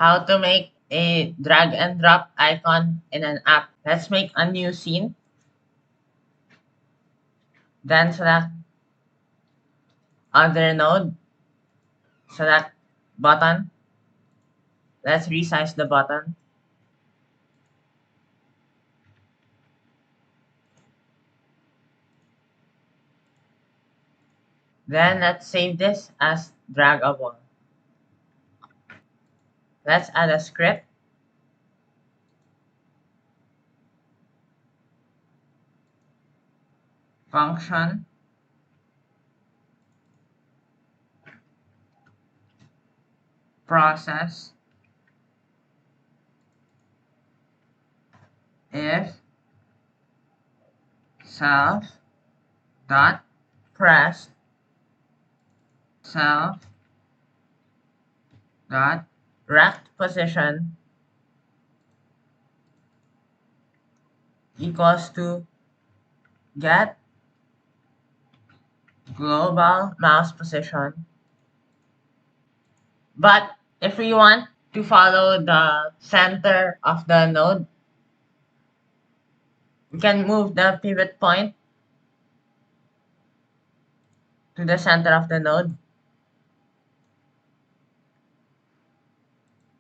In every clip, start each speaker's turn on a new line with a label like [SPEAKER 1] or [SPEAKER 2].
[SPEAKER 1] how to make a drag and drop icon in an app. Let's make a new scene. Then select other node. Select button. Let's resize the button. Then let's save this as draggable. Let's add a script. Function. Process. If self dot press self dot rect position equals to get global mouse position. But if we want to follow the center of the node, we can move the pivot point to the center of the node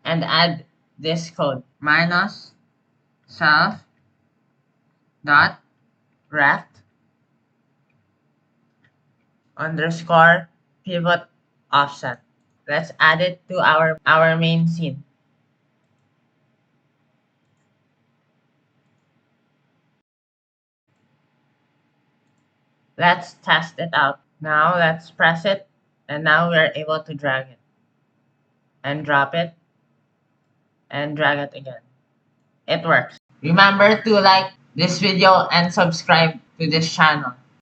[SPEAKER 1] and add this code minus self dot rect underscore pivot offset. Let's add it to our main scene. Let's test it out. Now let's press it, and now we are able to drag it and drop it and drag it again. It works. Remember to like this video and subscribe to this channel.